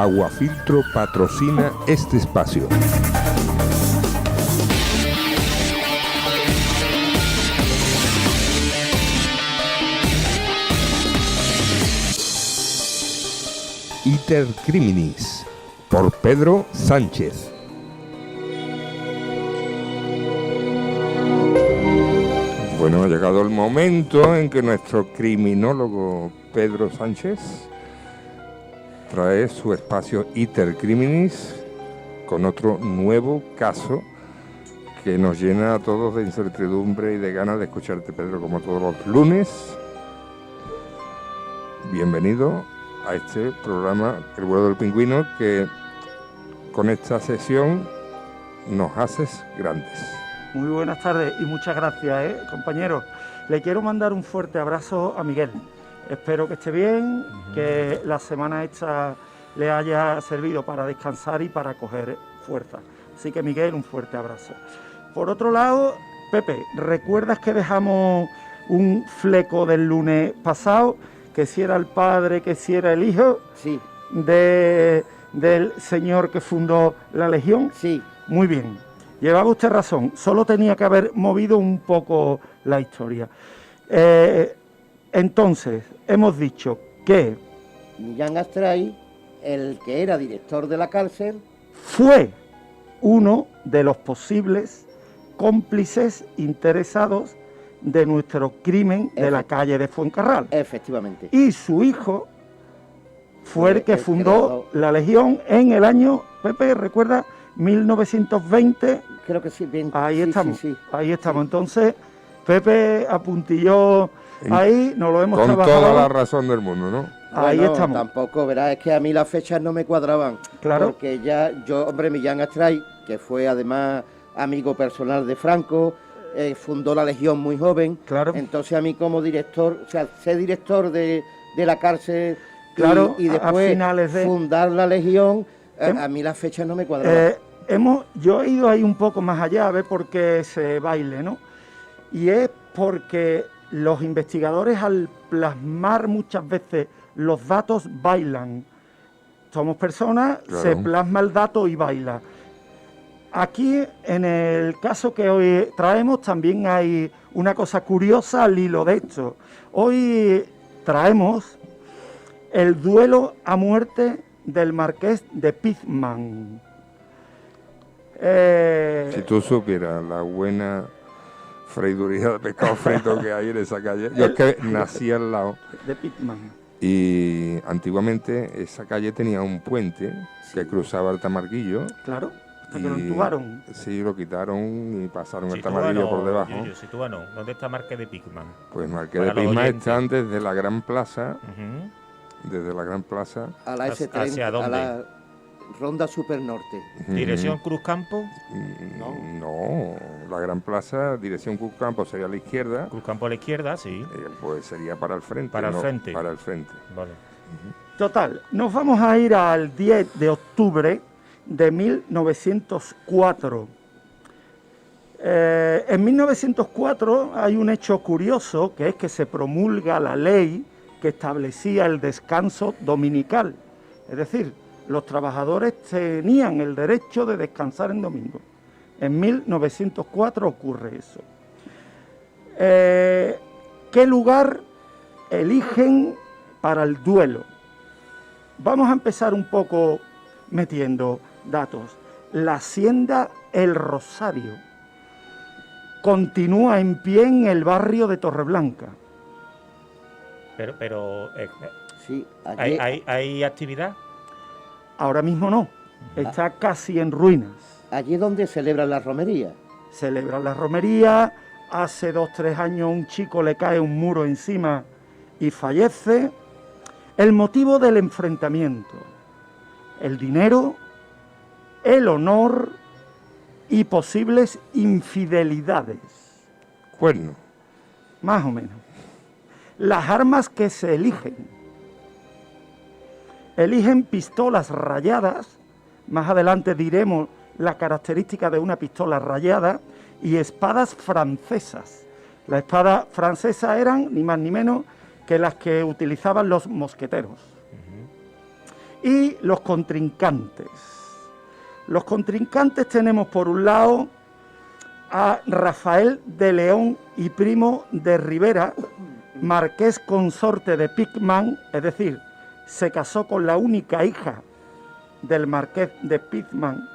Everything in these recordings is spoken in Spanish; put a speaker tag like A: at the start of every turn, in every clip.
A: Aguafiltro patrocina este espacio. Iter Criminis, por Pedro Sánchez. Bueno, ha llegado el momento en que nuestro criminólogo Pedro Sánchez trae su espacio Iter Criminis con otro nuevo caso que nos llena a todos de incertidumbre y de ganas de escucharte, Pedro, como todos los lunes. Bienvenido a este programa El vuelo del pingüino, que con esta sesión nos haces grandes.
B: Muy buenas tardes y muchas gracias, compañeros. Le quiero mandar un fuerte abrazo a Miguel. Espero que esté bien, que la semana esta le haya servido para descansar y para coger fuerza. Así que, Miguel, un fuerte abrazo. Por otro lado, Pepe, ¿recuerdas que dejamos un fleco del lunes pasado? Que si era el padre, que si era el hijo.
C: Sí.
B: Del señor que fundó la Legión.
C: Sí.
B: Muy bien. Llevaba usted razón, solo tenía que haber movido un poco la historia. Entonces, hemos dicho que
C: Millán Astray, el que era director de la cárcel,
B: fue uno de los posibles cómplices interesados de nuestro crimen de la calle de Fuencarral.
C: Efectivamente.
B: Y su hijo fue el que fundó la Legión en el año, Pepe, ¿recuerda? 1920.
C: Creo que sí, bien.
B: Ahí estamos,
C: sí.
B: Ahí estamos. Sí. Entonces, Pepe apuntilló ahí, nos lo hemos
A: con
B: trabajado.
A: Con toda la razón del mundo, ¿no?
B: Ahí
C: bueno,
B: estamos.
C: Tampoco, verás, es que a mí las fechas no me cuadraban.
B: Claro.
C: Porque hombre, Millán Astray, que fue además amigo personal de Franco, fundó la Legión muy joven.
B: Claro.
C: Entonces a mí como director, o sea, ser director de la cárcel,
B: claro,
C: y después fundar la Legión, a mí las fechas no me cuadraban.
B: Yo he ido ahí un poco más allá a ver por qué ese baile, ¿no? Y es porque los investigadores, al plasmar muchas veces los datos, bailan. Somos personas, claro. Se plasma el dato y baila. Aquí, en el caso que hoy traemos, también hay una cosa curiosa al hilo de esto. Hoy traemos el duelo a muerte del marqués de Pizman.
A: Si tú supieras la buena freiduría de pescado frito que hay en esa calle. Yo es que nací al lado.
B: De Pizman.
A: Y antiguamente esa calle tenía un puente que cruzaba el Tamarguillo.
B: Claro. Que lo entubaron.
A: Sí, lo quitaron y pasaron el Tamarguillo por debajo.
D: ¿Dónde está Marqués de Pizman?
A: Pues Marqués de Pizman están desde la Gran Plaza, desde la Gran Plaza
C: a la S30,
D: ¿hacia dónde?
C: A la Ronda Super Norte.
D: ¿Dirección Cruz Campo?
A: No, la Gran Plaza, dirección Cruz Campo sería a la izquierda.
D: Cruz Campo a la izquierda, sí.
A: Pues sería para el frente.
D: Para el frente.
A: Para el frente.
D: Vale.
B: Total, nos vamos a ir al 10 de octubre de 1904. En 1904 hay un hecho curioso, que es que se promulga la ley que establecía el descanso dominical. Es decir, los trabajadores tenían el derecho de descansar en domingo. En 1904 ocurre eso. ¿Qué lugar eligen para el duelo? Vamos a empezar un poco metiendo datos. La hacienda El Rosario continúa en pie en el barrio de Torreblanca.
D: Pero
C: sí, allí...
D: ¿hay actividad?
B: Ahora mismo no, está casi en ruinas.
C: ¿Allí es donde celebran la romería?
B: Celebran la romería, hace 2 o 3 años un chico le cae un muro encima y fallece. El motivo del enfrentamiento, el dinero, el honor y posibles infidelidades.
A: Cuerno.
B: Más o menos. Las armas que se eligen. Eligen pistolas rayadas, más adelante diremos la característica de una pistola rayada, y espadas francesas. Las espadas francesas eran ni más ni menos que las que utilizaban los mosqueteros. Y los contrincantes. Los contrincantes tenemos por un lado a Rafael de León y Primo de Rivera, marqués consorte de Picman, es decir, se casó con la única hija del marqués de Picman,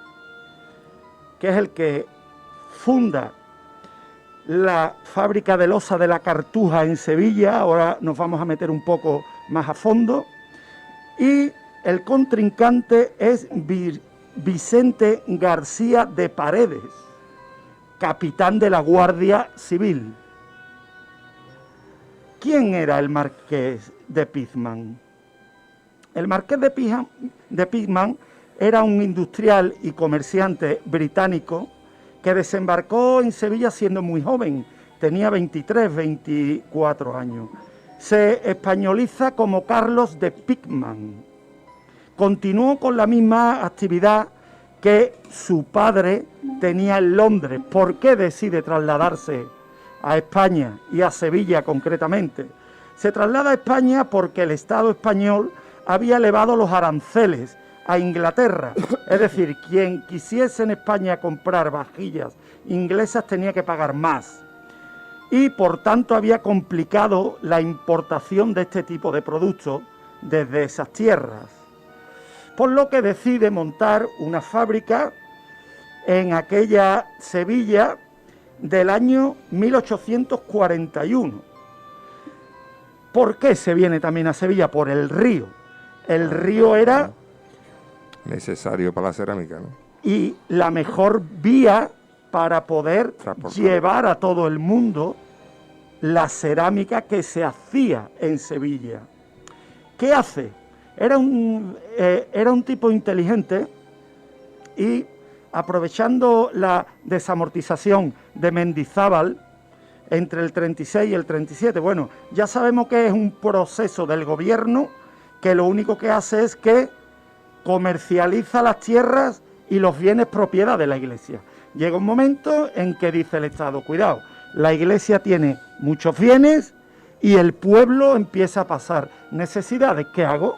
B: que es el que funda la fábrica de loza de la Cartuja en Sevilla. Ahora nos vamos a meter un poco más a fondo. Y el contrincante es Vicente García de Paredes, capitán de la Guardia Civil. ¿Quién era el marqués de Picman? El marqués de Picman era un industrial y comerciante británico que desembarcó en Sevilla siendo muy joven, tenía 23, 24 años. Se españoliza como Carlos de Picman. Continuó con la misma actividad que su padre tenía en Londres. ¿Por qué decide trasladarse a España y a Sevilla concretamente? Se traslada a España porque el Estado español había elevado los aranceles a Inglaterra. Es decir, quien quisiese en España comprar vajillas inglesas tenía que pagar más. Y por tanto había complicado la importación de este tipo de productos desde esas tierras. Por lo que decide montar una fábrica en aquella Sevilla del año 1841. ¿Por qué se viene también a Sevilla? Por el río. El río era
A: necesario para la cerámica, ¿no?
B: Y la mejor vía para poder llevar a todo el mundo la cerámica que se hacía en Sevilla. ¿Qué hace? Era un tipo inteligente y, aprovechando la desamortización de Mendizábal entre el 36 y el 37, bueno, ya sabemos que es un proceso del gobierno que lo único que hace es que comercializa las tierras y los bienes propiedad de la Iglesia. Llega un momento en que dice el Estado, cuidado, la Iglesia tiene muchos bienes y el pueblo empieza a pasar necesidades. ¿Qué hago?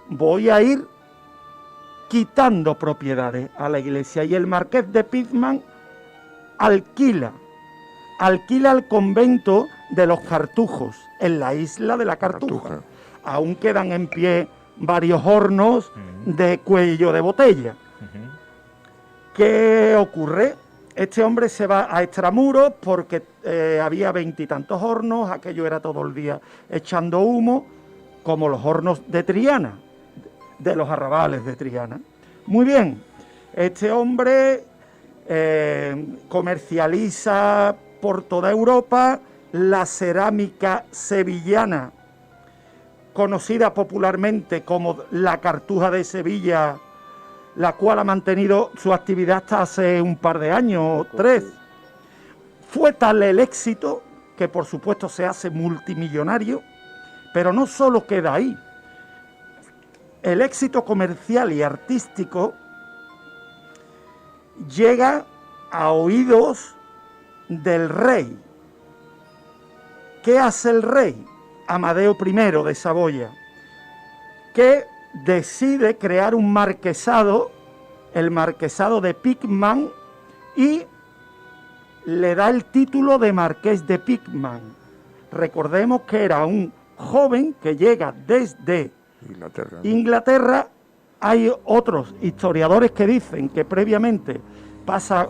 B: Voy a ir quitando propiedades a la Iglesia. Y el marqués de Picman alquila el convento de los Cartujos en la isla de la Cartuja. Aún quedan en pie varios hornos de cuello de botella. ¿Qué ocurre? Este hombre se va a extramuros porque había 20 y tantos hornos, aquello era todo el día echando humo, como los hornos de Triana, de los arrabales de Triana. Muy bien, este hombre comercializa por toda Europa la cerámica sevillana, conocida popularmente como la Cartuja de Sevilla, la cual ha mantenido su actividad hasta hace un par de años, 3. Fue tal el éxito que por supuesto se hace multimillonario, pero no solo queda ahí. El éxito comercial y artístico llega a oídos del rey. ¿Qué hace el rey? Amadeo I de Saboya, que decide crear un marquesado, el marquesado de Picman, y le da el título de marqués de Picman. Recordemos que era un joven que llega desde Inglaterra. Hay otros historiadores que dicen que previamente pasa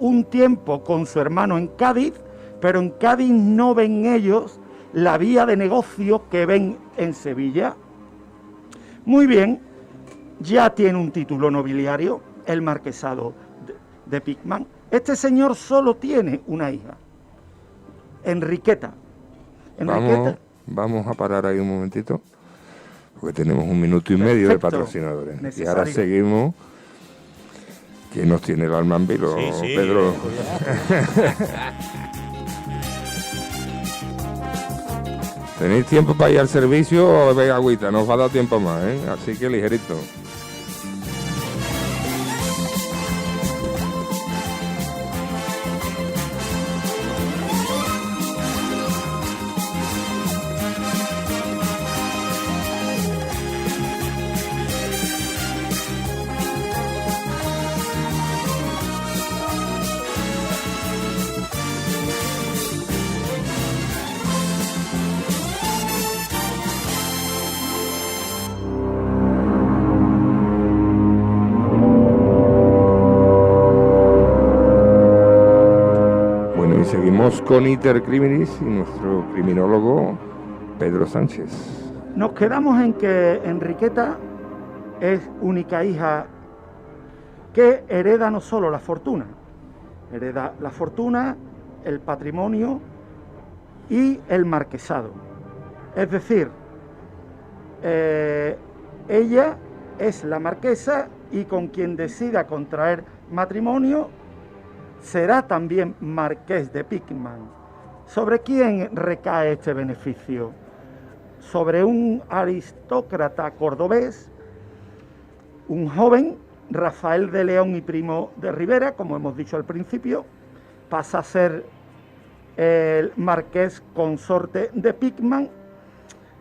B: un tiempo con su hermano en Cádiz, pero en Cádiz no ven ellos la vía de negocio que ven en Sevilla. Muy bien, ya tiene un título nobiliario, el marquesado de Picman. Este señor solo tiene una hija, Enriqueta.
A: Vamos a parar ahí un momentito, porque tenemos 1 minuto y medio de patrocinadores.
B: Necesario.
A: Y ahora seguimos. ¿Quién nos tiene el alma en vilo,
D: Sí,
A: Pedro? ¿Tenéis tiempo para ir al servicio o beber agüita? No os va a dar tiempo más, ¿eh? Así que ligerito. Seguimos con Iter Criminis y nuestro criminólogo Pedro Sánchez.
B: Nos quedamos en que Enriqueta es única hija que hereda no solo la fortuna, hereda la fortuna, el patrimonio y el marquesado. Es decir, ella es la marquesa y con quien decida contraer matrimonio será también marqués de Pickman. ¿Sobre quién recae este beneficio? Sobre un aristócrata cordobés, un joven, Rafael de León y Primo de Rivera, como hemos dicho al principio, pasa a ser el marqués consorte de Pickman,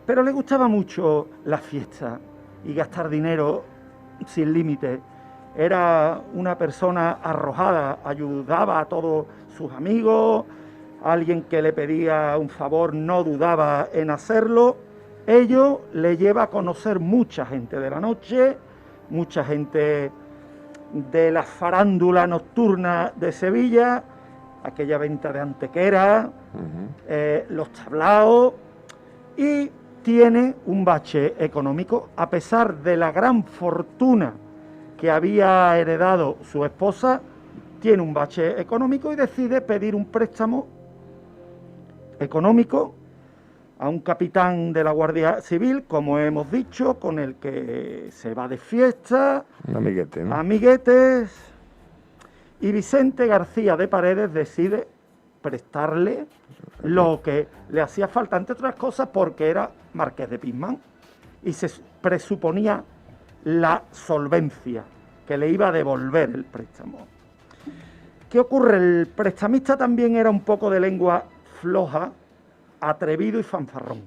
B: pero le gustaba mucho la fiesta y gastar dinero sin límite. Era una persona arrojada, ayudaba a todos sus amigos, alguien que le pedía un favor no dudaba en hacerlo. Ello le lleva a conocer mucha gente de la noche, mucha gente de la farándula nocturna de Sevilla, aquella venta de Antequera, los tablaos, y tiene un bache económico, a pesar de la gran fortuna que había heredado su esposa, tiene un bache económico y decide pedir un préstamo económico a un capitán de la Guardia Civil, como hemos dicho, con el que se va de fiesta,
A: Un amiguete, ¿no?
B: amiguetes, y Vicente García de Paredes decide prestarle lo que le hacía falta, entre otras cosas, porque era marqués de Pickman y se presuponía la solvencia, que le iba a devolver el préstamo. ¿Qué ocurre? El prestamista también era un poco de lengua floja, atrevido y fanfarrón.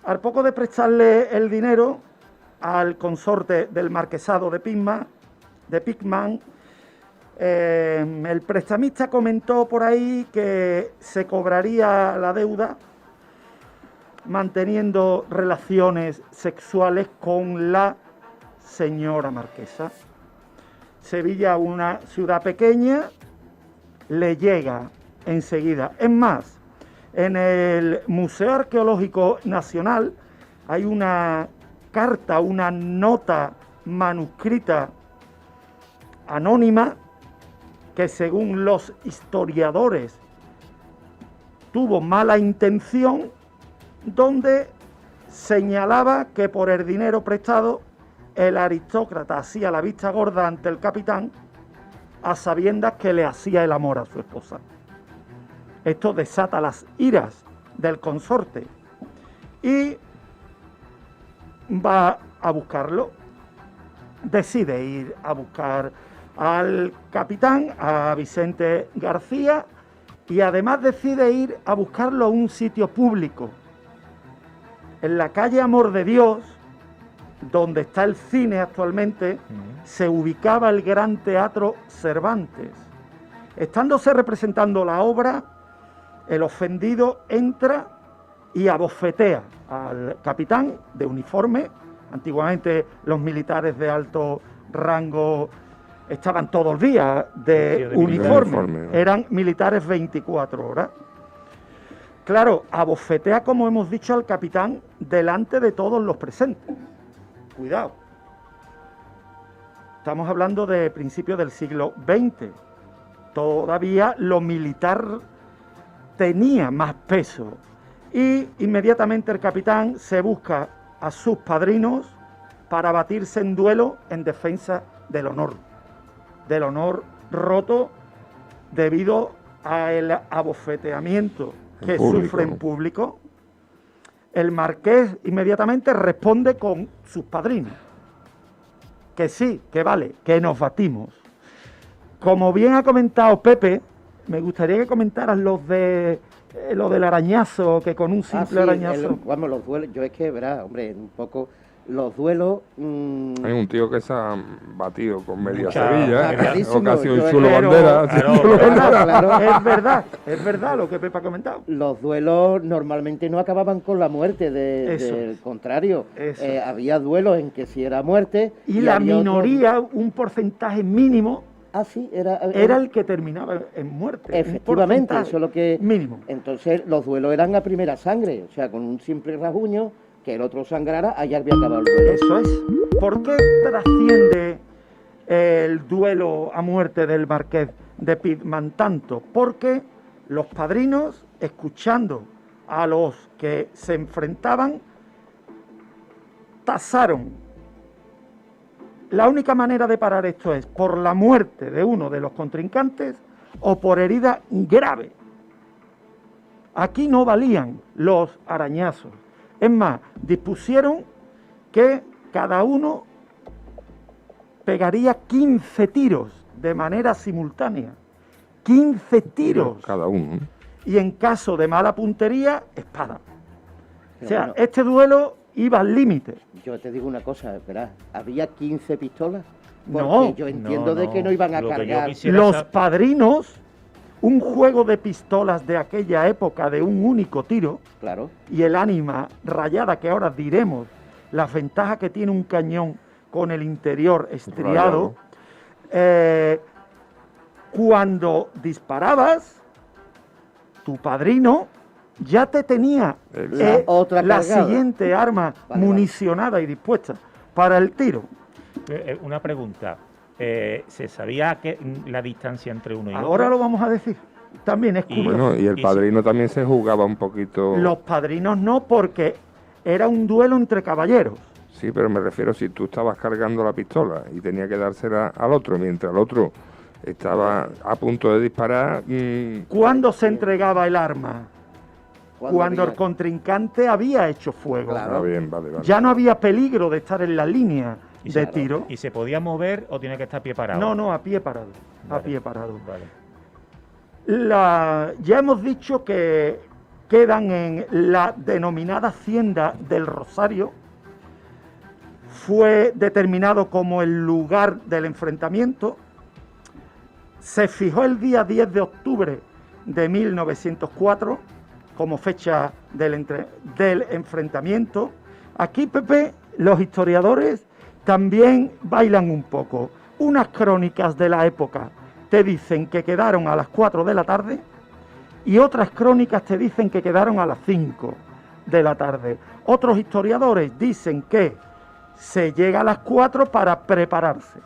B: Al poco de prestarle el dinero al consorte del marquesado de Pickman, el prestamista comentó por ahí que se cobraría la deuda manteniendo relaciones sexuales con la señora marquesa. Sevilla, una ciudad pequeña, le llega enseguida. Es más, en el Museo Arqueológico Nacional hay una carta, una nota manuscrita anónima que, según los historiadores, tuvo mala intención, donde señalaba que por el dinero prestado el aristócrata hacía la vista gorda ante el capitán, a sabiendas que le hacía el amor a su esposa. Esto desata las iras del consorte y va a buscarlo. Decide ir a buscar al capitán, a Vicente García, y además decide ir a buscarlo a un sitio público. En la calle Amor de Dios, donde está el cine actualmente, se ubicaba el Gran Teatro Cervantes. Estándose representando la obra, el ofendido entra y abofetea al capitán de uniforme. Antiguamente los militares de alto rango estaban todo el día de uniforme, eran militares 24 horas. Claro, abofetea, como hemos dicho, al capitán delante de todos los presentes. Cuidado. Estamos hablando de principios del siglo XX. Todavía lo militar tenía más peso. Y inmediatamente el capitán se busca a sus padrinos para batirse en duelo en defensa del honor roto debido al abofeteamiento que sufre en público. El marqués inmediatamente responde con sus padrinos, que sí, que vale, que nos batimos. Como bien ha comentado Pepe, me gustaría que comentaras lo del arañazo, que con un simple arañazo...
C: Vamos, los duelos, yo es que, verás, hombre, un poco... Los duelos...
A: Hay un tío que se ha batido con media
D: Mucha-
A: Sevilla,
C: clarísimo,
A: o casi un
C: yo
A: chulo
C: espero-
A: bandera.
C: Claro.
B: Es verdad lo que Pepe ha comentado.
C: Los duelos normalmente no acababan con la muerte,
B: Eso.
C: del contrario.
B: Eso.
C: Había duelos en que sí era muerte.
B: Y la
C: había otros-
B: minoría, un porcentaje mínimo,
C: sí, era
B: Era el que terminaba en muerte. un
C: efectivamente,
B: porcentaje
C: eso es lo que...
B: mínimo.
C: Entonces los duelos eran a primera sangre, o sea, con un simple rasguño, que el otro sangrara, allá había acabado el duelo.
B: Eso es. ¿Por qué trasciende el duelo a muerte del marqués de Pitman tanto? Porque los padrinos, escuchando a los que se enfrentaban, tasaron. La única manera de parar esto es por la muerte de uno de los contrincantes o por herida grave. Aquí no valían los arañazos. Es más, dispusieron que cada uno pegaría 15 tiros de manera simultánea. 15 tiros.
A: Cada uno.
B: Y en caso de mala puntería, espada.
C: Pero
B: O sea,
C: bueno,
B: este duelo iba al límite.
C: yo te digo una cosa, verás, ¿había 15 pistolas? Porque
B: No,
C: yo entiendo de que no iban a
D: Lo que yo
C: cargar.
D: quisiera
B: Los
D: saber-
B: padrinos, un juego de pistolas de aquella época de un único tiro,
C: Claro,
B: y el ánima rayada, que ahora diremos las ventajas que tiene un cañón con el interior estriado, cuando disparabas, tu padrino ya te tenía
C: La otra
B: la
C: cargada.
B: siguiente arma
C: Vale,
B: municionada y dispuesta para el tiro.
D: Una pregunta. ¿Se sabía la distancia entre uno y otro?
B: Ahora lo vamos a decir. También es
D: Y-
B: curioso.
A: Bueno, y el
D: Y
A: padrino también se jugaba un poquito.
B: Los padrinos no, porque era un duelo entre caballeros.
A: Sí, pero me refiero si tú estabas cargando la pistola y tenía que dársela al otro, mientras el otro estaba a punto de disparar.
B: ¿Cuándo se entregaba el arma? Cuando el
C: había-
B: contrincante había hecho fuego.
C: Claro.
A: Ah, bien, vale, vale.
B: Ya no había peligro de estar en la línea
D: Y
B: de
D: se-
B: tiro.
D: ¿Y se podía mover o tiene que estar a pie parado?
B: No, a pie parado. A
D: Vale.
B: pie parado.
D: Vale.
B: Ya hemos dicho que quedan en la denominada Hacienda del Rosario. Fue determinado como el lugar del enfrentamiento. Se fijó el día 10 de octubre de 1904 como fecha del enfrentamiento. Aquí, Pepe, los historiadores también bailan un poco. Unas crónicas de la época te dicen que quedaron a las 4 de la tarde y otras crónicas te dicen que quedaron a las 5 de la tarde. Otros historiadores dicen que se llega a las 4 para prepararse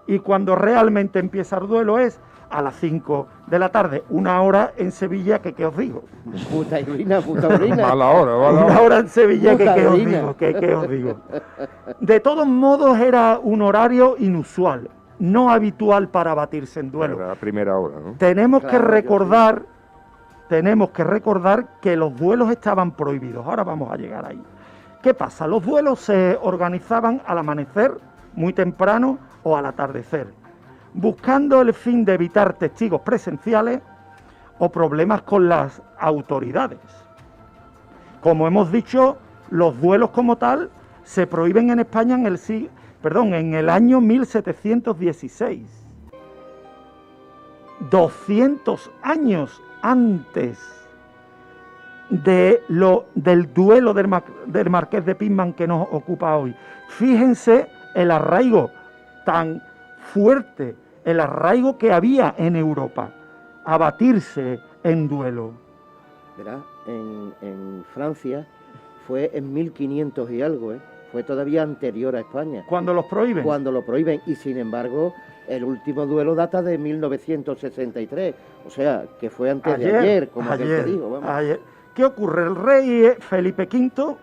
B: y cuando realmente empieza el duelo es a las 5 de la tarde, una hora en Sevilla que qué os digo.
C: Puta urina, puta urina.
A: Mala hora, mala
B: Una
A: hora.
B: hora en Sevilla que qué os
C: Butadina.
B: digo, que qué os digo. De todos modos era un horario inusual, no habitual para batirse en duelo.
A: Era la primera hora, ¿no?
B: Tenemos
C: Claro,
B: que recordar que los duelos estaban prohibidos. Ahora vamos a llegar ahí. ¿Qué pasa? Los duelos se organizaban al amanecer, muy temprano o al atardecer, buscando el fin de evitar testigos presenciales o problemas con las autoridades. Como hemos dicho, los duelos como tal se prohíben en España en el año 1716. 200 años antes del duelo del Marqués de Pitman que nos ocupa hoy. Fíjense el arraigo tan fuerte, el arraigo que había en Europa a batirse en duelo.
C: Verás, en Francia fue en 1500 y algo, ¿eh? Fue todavía anterior a España,
B: Cuando los prohíben.
C: cuando lo prohíben, y sin embargo el último duelo data de 1963, o sea, que fue antes de ayer, como aquel que dijo, vamos.
B: ayer. ¿Qué ocurre? El rey Felipe V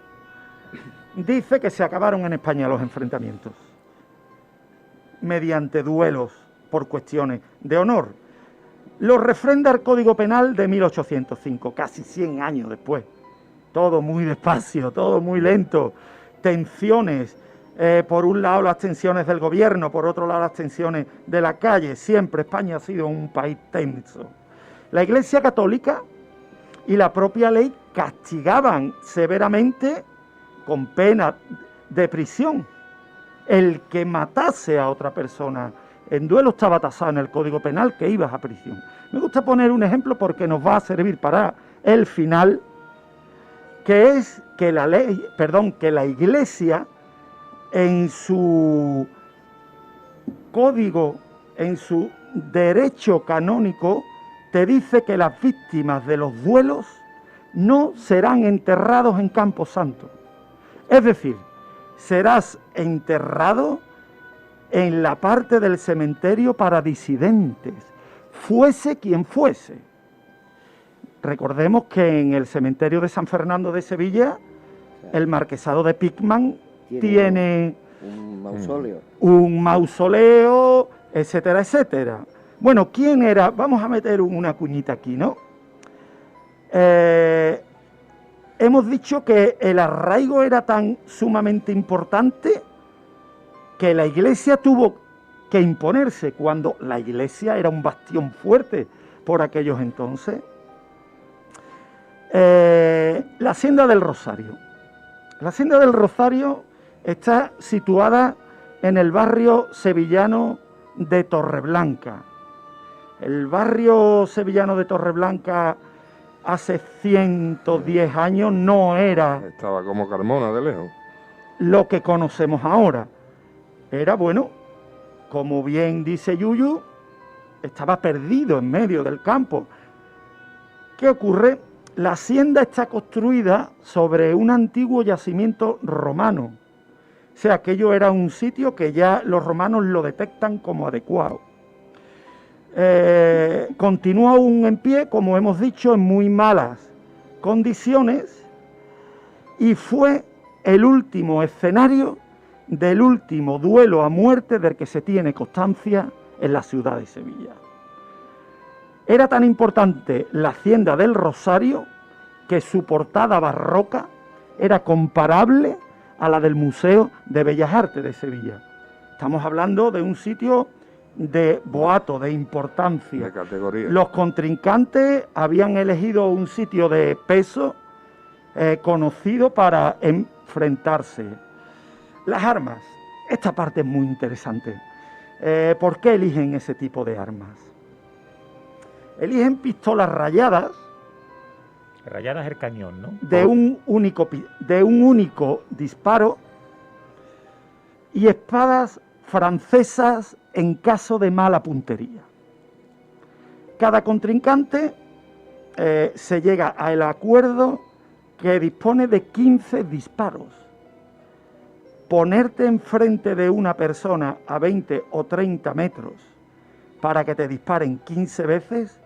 B: dice que se acabaron en España los enfrentamientos mediante duelos por cuestiones de honor. Lo refrenda el Código Penal de 1805, casi 100 años después. Todo muy despacio, todo muy lento. Tensiones, por un lado las tensiones del gobierno, por otro lado las tensiones de la calle. Siempre España ha sido un país tenso. La Iglesia Católica y la propia ley castigaban severamente con pena de prisión el que matase a otra persona. En duelo estaba tasado en el Código Penal que ibas a prisión. Me gusta poner un ejemplo porque nos va a servir para el final, que es que la Iglesia en su código en su derecho canónico, te dice que las víctimas de los duelos no serán enterrados en Camposanto. Es decir, serás enterrado en la parte del cementerio para disidentes, fuese quien fuese. Recordemos que en el cementerio de San Fernando de Sevilla, el marquesado de Picman tiene un mausoleo, etcétera, etcétera. Bueno, ¿quién era? Vamos a meter una cuñita aquí, ¿no? Hemos dicho que el arraigo era tan sumamente importante que la Iglesia tuvo que imponerse cuando la Iglesia era un bastión fuerte por aquellos entonces. La Hacienda del Rosario. La Hacienda del Rosario está situada en el barrio sevillano de Torreblanca. El barrio sevillano de Torreblanca hace 110 años no era...
A: Estaba como Carmona de lejos.
B: Lo que conocemos ahora. Era, bueno, como bien dice Yuyu, estaba perdido en medio del campo. ¿Qué ocurre? La hacienda está construida sobre un antiguo yacimiento romano. O sea, aquello era un sitio que ya los romanos lo detectan como adecuado. Continúa aún en pie, como hemos dicho, en muy malas condiciones y fue el último escenario del último duelo a muerte del que se tiene constancia en la ciudad de Sevilla. Era tan importante la Hacienda del Rosario que su portada barroca era comparable a la del Museo de Bellas Artes de Sevilla. Estamos hablando de un sitio de boato, de importancia.
A: De categoría.
B: Los contrincantes habían elegido un sitio de peso conocido para enfrentarse. Las armas. Esta parte es muy interesante. ¿Por qué eligen ese tipo de armas? Eligen pistolas rayadas.
D: Rayadas es el cañón, ¿no?
B: De un único disparo y espadas francesas en caso de mala puntería. Cada contrincante se llega al acuerdo que dispone de 15 disparos. Ponerte enfrente de una persona a 20 o 30 metros para que te disparen 15 veces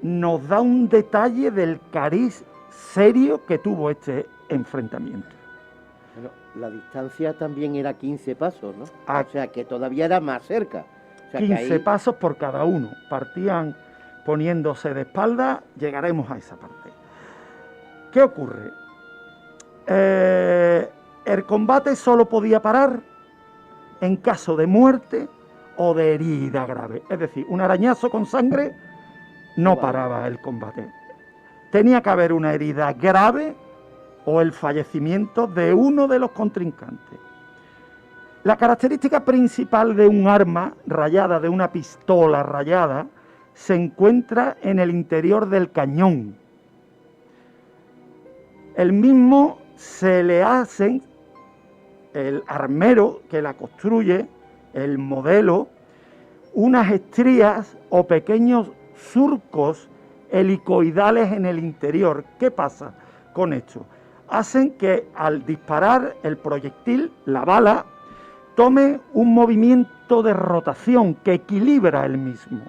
B: nos da un detalle del cariz serio que tuvo este enfrentamiento.
C: Bueno, la distancia también era 15 pasos, ¿no?
B: Ah,
C: O sea, que todavía era más cerca. O sea,
B: 15
C: que ahí...
B: pasos por cada uno. Partían poniéndose de espalda, llegaremos a esa parte. ¿Qué ocurre? El combate solo podía parar en caso de muerte o de herida grave. Es decir, un arañazo con sangre no paraba el combate. Tenía que haber una herida grave o el fallecimiento de uno de los contrincantes. La característica principal de un arma rayada, de una pistola rayada, se encuentra en el interior del cañón. El mismo se le hacen, el armero que la construye, el modelo, unas estrías o pequeños surcos helicoidales en el interior. ¿Qué pasa con esto? Hacen que al disparar el proyectil, la bala, tome un movimiento de rotación que equilibra el mismo.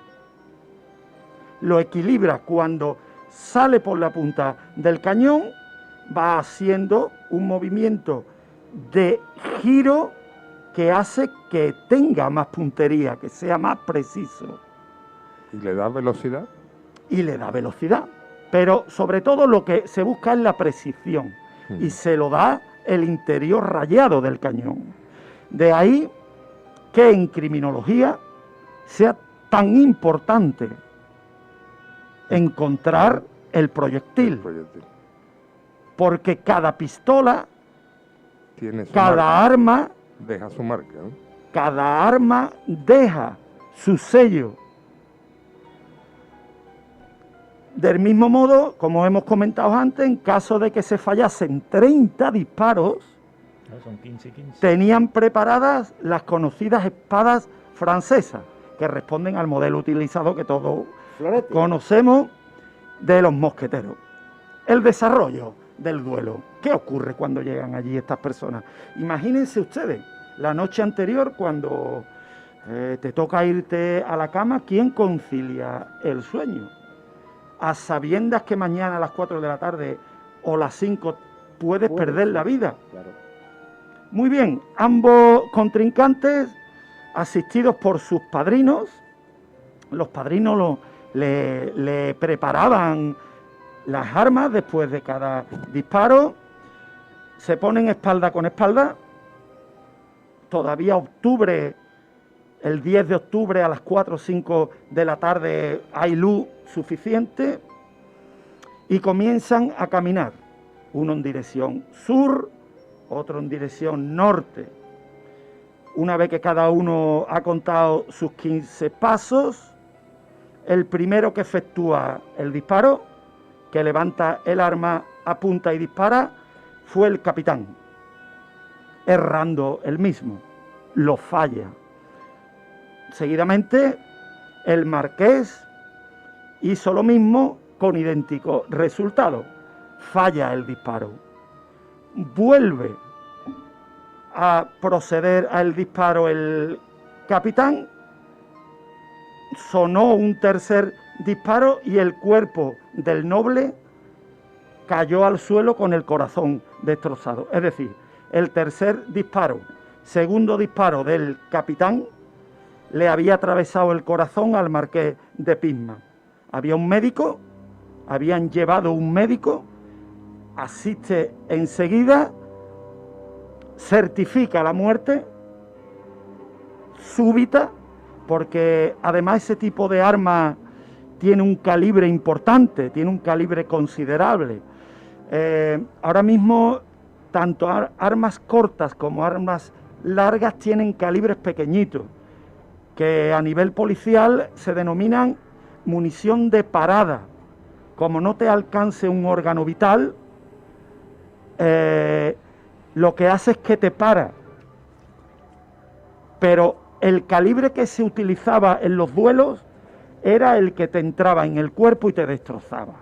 B: Lo equilibra cuando sale por la punta del cañón, va haciendo un movimiento de giro que hace que tenga más puntería, que sea más preciso.
A: ¿Y le da velocidad?
B: Y le da velocidad. Pero sobre todo lo que se busca es la precisión. Y se lo da el interior rayado del cañón. De ahí que en criminología sea tan importante encontrar el proyectil. Porque cada pistola,
A: tiene su
B: cada
A: marca.
B: arma,
A: Deja su marca, ¿no?
B: cada arma deja su sello. Del mismo modo, como hemos comentado antes, en caso de que se fallasen 30 disparos,
D: No, son 15 y 15.
B: tenían preparadas las conocidas espadas francesas, que responden al modelo utilizado que todos
C: Florete.
B: conocemos de los mosqueteros. El desarrollo del duelo. ¿Qué ocurre cuando llegan allí estas personas? Imagínense ustedes, la noche anterior, cuando te toca irte a la cama, ¿quién concilia el sueño? A sabiendas que mañana a las 4 de la tarde o las 5 puedes perder la vida.
C: Claro.
B: Muy bien, ambos contrincantes, asistidos por sus padrinos, los padrinos le preparaban las armas después de cada disparo, se ponen espalda con espalda. Todavía octubre, el 10 de octubre a las 4 o 5 de la tarde hay luz suficiente y comienzan a caminar, uno en dirección sur, otro en dirección norte. Una vez que cada uno ha contado sus 15 pasos, el primero que efectúa el disparo, que levanta el arma, apunta y dispara, fue el capitán, errando el mismo, lo falla. Seguidamente, el marqués hizo lo mismo con idéntico resultado, falla el disparo. Vuelve a proceder al disparo el capitán, sonó un tercer disparo y el cuerpo del noble cayó al suelo con el corazón destrozado. Es decir, el tercer disparo, segundo disparo del capitán, le había atravesado el corazón al marqués de Pitman. Había un médico, habían llevado un médico, asiste enseguida, certifica la muerte súbita, porque además ese tipo de arma tiene un calibre importante, tiene un calibre considerable. Ahora mismo, tanto armas cortas como armas largas tienen calibres pequeñitos, que a nivel policial se denominan munición de parada. Como no te alcance un órgano vital, lo que hace es que te para. Pero el calibre que se utilizaba en los duelos era el que te entraba en el cuerpo y te destrozaba.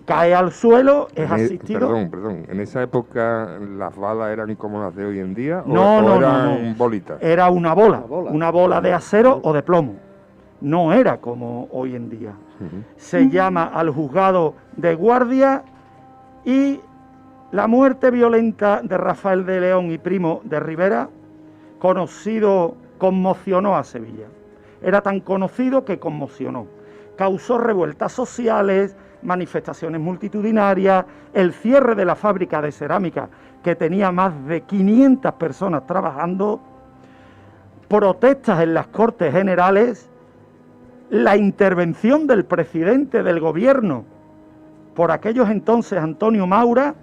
B: Cae al suelo, es asistido...
A: Perdón, ¿en esa época las balas eran como las de hoy en día?
B: No,
A: eran bolitas?
B: Era una bola de acero o de plomo. No era como hoy en día. Se llama al juzgado de guardia y la muerte violenta de Rafael de León y Primo de Rivera, conmocionó a Sevilla. Era tan conocido que conmocionó. Causó revueltas sociales, manifestaciones multitudinarias, el cierre de la fábrica de cerámica, que tenía más de 500 personas trabajando, protestas en las Cortes Generales, la intervención del presidente del gobierno, por aquellos entonces Antonio Maura,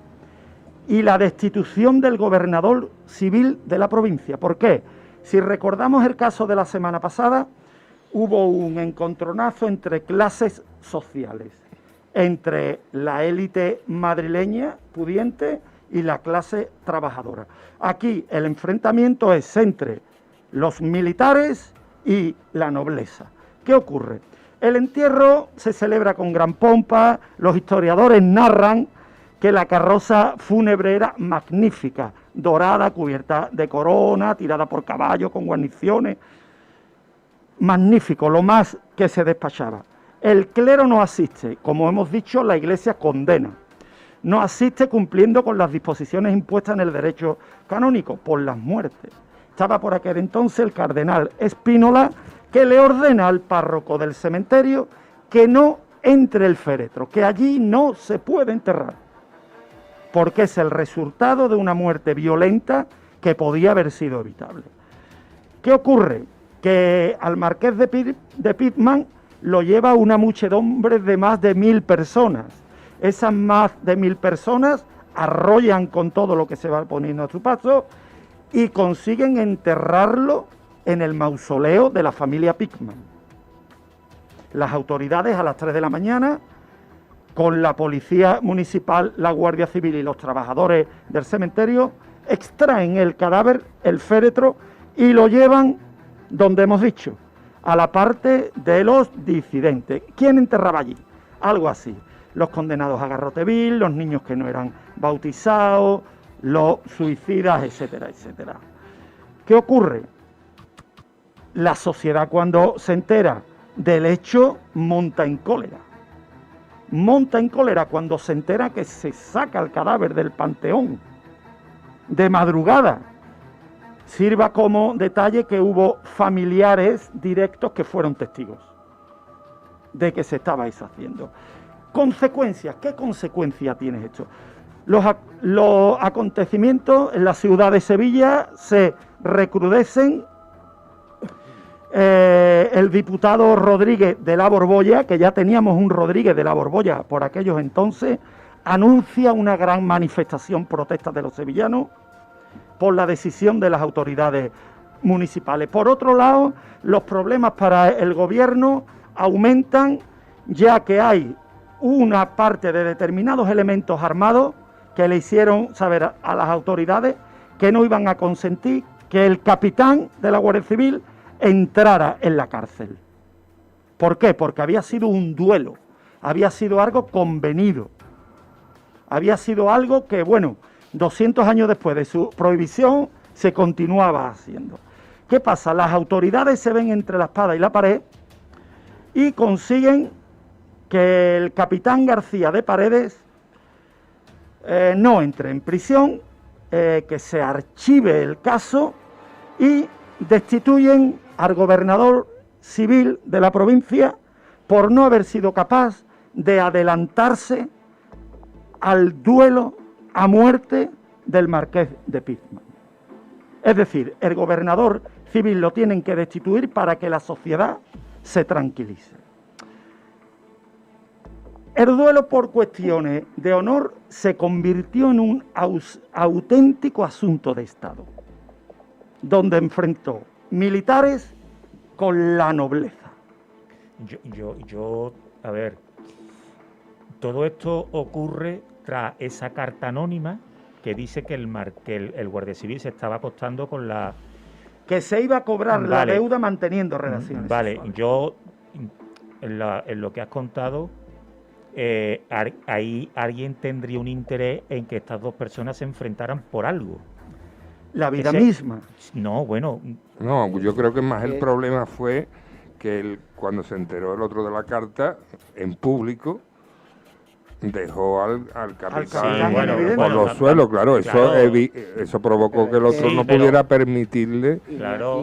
B: y la destitución del gobernador civil de la provincia. ¿Por qué? Si recordamos el caso de la semana pasada, hubo un encontronazo entre clases sociales, entre la élite madrileña pudiente y la clase trabajadora. Aquí el enfrentamiento es entre los militares y la nobleza. ¿Qué ocurre? El entierro se celebra con gran pompa, los historiadores narran que la carroza fúnebre era magnífica, dorada, cubierta de corona, tirada por caballo, con guarniciones. Magnífico, lo más que se despachaba. El clero no asiste, como hemos dicho, la Iglesia condena. No asiste cumpliendo con las disposiciones impuestas en el derecho canónico, por las muertes. Estaba por aquel entonces el cardenal Spínola, que le ordena al párroco del cementerio que no entre el féretro, que allí no se puede enterrar, porque es el resultado de una muerte violenta que podía haber sido evitable. ¿Qué ocurre? Que al marqués de Pitman lo lleva una muchedumbre de más de 1000 personas. Esas más de 1000 personas arrollan con todo lo que se va poniendo a su paso y consiguen enterrarlo en el mausoleo de la familia Pitman. Las autoridades a las 3 de la mañana, con la policía municipal, la Guardia Civil y los trabajadores del cementerio, extraen el cadáver, el féretro, y lo llevan donde hemos dicho, a la parte de los disidentes. ¿Quién enterraba allí? Algo así. Los condenados a garrote vil, los niños que no eran bautizados, los suicidas, etcétera, etcétera. ¿Qué ocurre? La sociedad, cuando se entera del hecho, monta en cólera. Monta en cólera cuando se entera que se saca el cadáver del panteón de madrugada. Sirva como detalle que hubo familiares directos que fueron testigos de que se estaba eso haciendo. Consecuencias. ¿Qué consecuencia tiene esto? Los acontecimientos en la ciudad de Sevilla se recrudecen. El diputado Rodríguez de la Borbolla, que ya teníamos un Rodríguez de la Borbolla por aquellos entonces, anuncia una gran manifestación protesta de los sevillanos por la decisión de las autoridades municipales. Por otro lado, los problemas para el gobierno aumentan, ya que hay una parte de determinados elementos armados que le hicieron saber a las autoridades que no iban a consentir que el capitán de la Guardia Civil entrara en la cárcel. ¿Por qué? Porque había sido un duelo, había sido algo convenido, había sido algo que, bueno, 200 años después de su prohibición se continuaba haciendo. ¿Qué pasa? Las autoridades se ven entre la espada y la pared y consiguen que el capitán García de Paredes no entre en prisión, que se archive el caso y destituyen al gobernador civil de la provincia por no haber sido capaz de adelantarse al duelo a muerte del marqués de Pizman. Es decir, el gobernador civil lo tienen que destituir para que la sociedad se tranquilice. El duelo por cuestiones de honor se convirtió en un auténtico asunto de Estado, donde enfrentó militares con la nobleza.
D: A ver, todo esto ocurre tras esa carta anónima que dice que el Guardia Civil se estaba apostando con la...
B: Que se iba a cobrar la deuda manteniendo relaciones
D: sexuales. Yo, en lo que has contado, ahí alguien tendría un interés en que estas dos personas se enfrentaran por algo.
B: La vida misma.
D: No, bueno.
A: No, yo creo que más el problema fue que cuando se enteró el otro de la carta, en público, dejó al capitán por los suelos, claro. Eso provocó que el otro no pudiera permitirle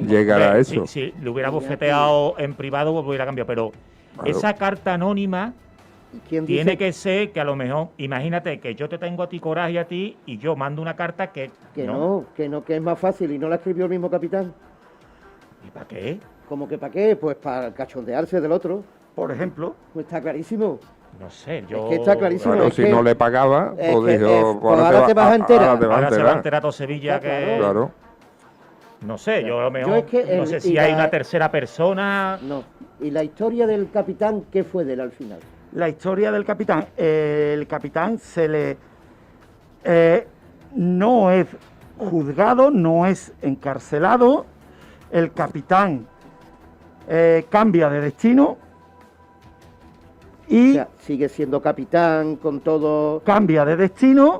A: llegar a eso.
D: Si le hubiera bofeteado en privado, pues hubiera cambiado, pero esa carta anónima tiene que ser que a lo mejor, imagínate que yo te tengo a ti coraje a ti y yo mando una carta que
C: es más fácil y no la escribió el mismo capitán.
D: ¿Y para qué?
C: ¿Cómo que para qué? Pues para cachondearse del otro.
B: Por ejemplo.
C: Pues está clarísimo.
D: No sé,
C: Es que está clarísimo.
A: Claro, si no le pagaba, pues dijo,
C: ahora te vas a enterar.
D: Ahora se va a enterar todo Sevilla que...
A: Claro.
D: No sé, yo a lo mejor no sé si hay una tercera persona...
C: No. ¿Y la historia del capitán qué fue de él al final?
B: La historia del capitán, el capitán se le no es juzgado, no es encarcelado, el capitán cambia de destino y...
C: O sea, sigue siendo capitán con todo...
B: Cambia de destino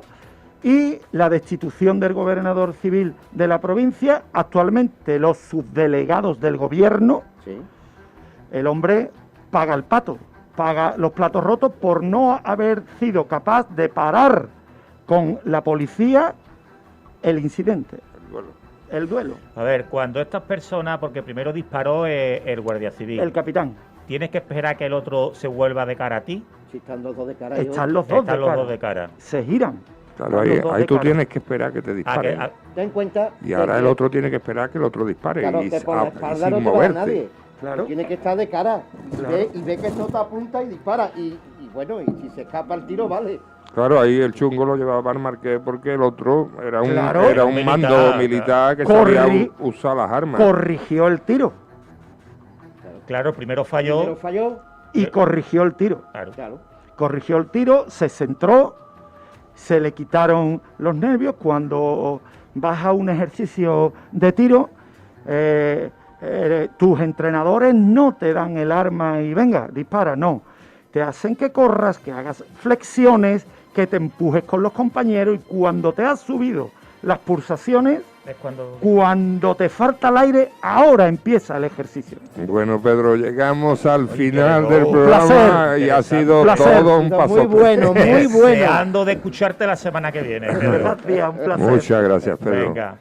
B: y la destitución del gobernador civil de la provincia, actualmente los subdelegados del gobierno,
C: sí.
B: El hombre paga el pato. Paga los platos rotos por no haber sido capaz de parar con la policía el incidente, el duelo.
D: A ver, cuando estas personas, porque primero disparó el guardia civil.
B: El capitán.
D: ¿Tienes que esperar a que el otro se vuelva de cara a ti?
C: Si están los dos de cara.
B: Están los dos
D: de cara.
B: Se giran.
A: Claro, ahí tú tienes que esperar que te disparen.
C: Ten cuenta.
A: Y ahora el otro tiene que esperar que el otro dispare.
C: Claro,
A: y
C: que por la espalda
A: sin
C: no te va
A: moverte.
C: nadie.
B: Claro.
C: Tiene que estar de cara.
B: Claro.
C: Y ve que esto te apunta y dispara. Y bueno, y si se escapa el tiro, vale.
A: Claro, ahí el chungo lo llevaba al marqués porque el otro era un
D: militar,
A: mando militar que sabía usar las armas.
B: Corrigió el tiro.
D: Claro, primero falló.
B: Y corrigió el tiro.
C: Claro.
B: Corrigió el tiro, se centró, se le quitaron los nervios. Cuando vas a un ejercicio de tiro, tus entrenadores no te dan el arma y venga, dispara, no. Te hacen que corras, que hagas flexiones, que te empujes con los compañeros y cuando te has subido las pulsaciones,
D: es
B: cuando te falta el aire, ahora empieza el ejercicio.
A: Bueno, Pedro, llegamos al final del programa y ha sido todo un paso.
C: Muy bueno, muy bueno.
D: Deseando de escucharte la semana que viene.
B: Gracias, un placer.
A: Muchas gracias, Pedro.
D: Venga.